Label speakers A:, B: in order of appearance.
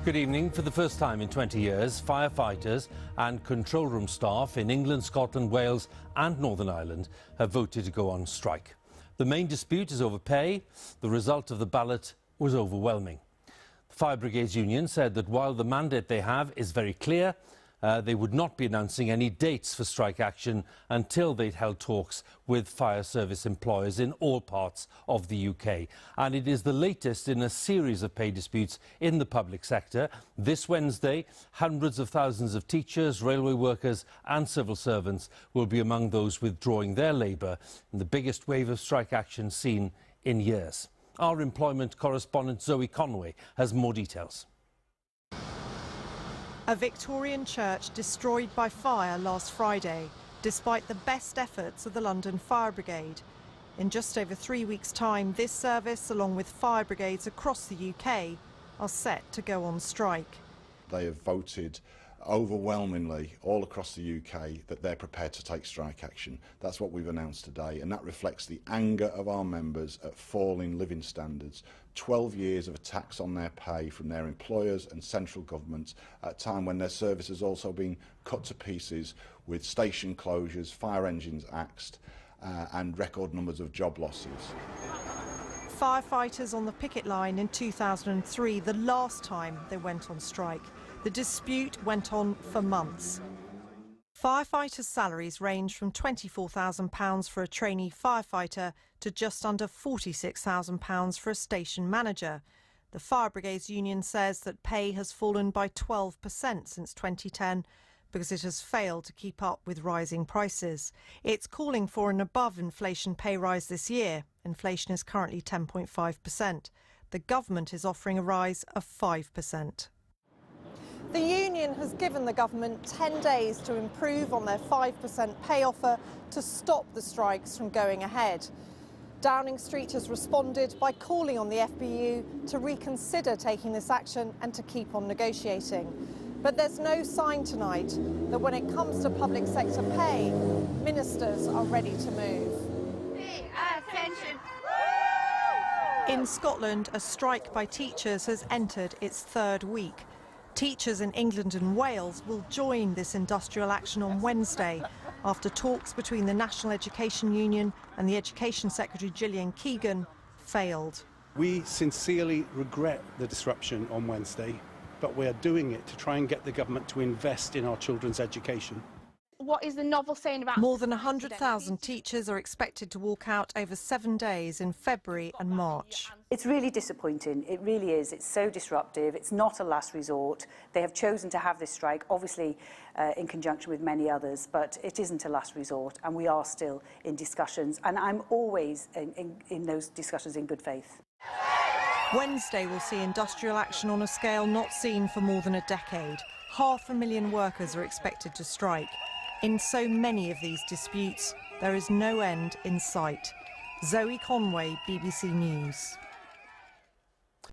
A: Good evening. For the first time in 20 years, firefighters and control room staff in England, Scotland, Wales and Northern Ireland have voted to go on strike. The main dispute is over pay. The result of the ballot was overwhelming. The Fire Brigades Union said that while the mandate they have is very clear, they would not be announcing any dates for strike action until they'd held talks with fire service employers in all parts of the UK. And it is the latest in a series of pay disputes in the public sector. This Wednesday, hundreds of thousands of teachers, railway workers and civil servants will be among those withdrawing their labour in the biggest wave of strike action seen in years. Our employment correspondent Zoe Conway has more details.
B: A Victorian church destroyed by fire last Friday, despite the best efforts of the London Fire Brigade. In just over 3 weeks' time, this service, along with fire brigades across the UK, are set to go on strike.
C: They have voted overwhelmingly all across the UK that they're prepared to take strike action. That's what we've announced today, and that reflects the anger of our members at falling living standards. 12 years of attacks on their pay from their employers and central government at a time when their service has also been cut to pieces with station closures, fire engines axed and record numbers of job losses.
B: Firefighters on the picket line in 2003, the last time they went on strike. The dispute went on for months. Firefighters' salaries range from £24,000 for a trainee firefighter to just under £46,000 for a station manager. The Fire Brigades Union says that pay has fallen by 12% since 2010 because it has failed to keep up with rising prices. It's calling for an above-inflation pay rise this year. Inflation is currently 10.5%. The government is offering a rise of 5%. The union has given the government 10 days to improve on their 5% pay offer to stop the strikes from going ahead. Downing Street has responded by calling on the FBU to reconsider taking this action and to keep on negotiating. But there's no sign tonight that when it comes to public sector pay, ministers are ready to move.
D: Pay attention!
B: In Scotland, a strike by teachers has entered its third week. Teachers in England and Wales will join this industrial action on Wednesday after talks between the National Education Union and the Education Secretary Gillian Keegan failed.
E: We sincerely regret the disruption on Wednesday, but we are doing it to try and get the government to invest in our children's education.
D: What is the novel saying about...
B: More than 100,000 teachers are expected to walk out over 7 days in February and March.
F: It's really disappointing, it really is. It's so disruptive, it's not a last resort. They have chosen to have this strike, obviously in conjunction with many others, but it isn't a last resort and we are still in discussions, and I'm always in those discussions in good faith.
B: Wednesday will see industrial action on a scale not seen for more than a decade. 500,000 workers are expected to strike. In so many of these disputes, there is no end in sight. Zoe Conway, BBC News.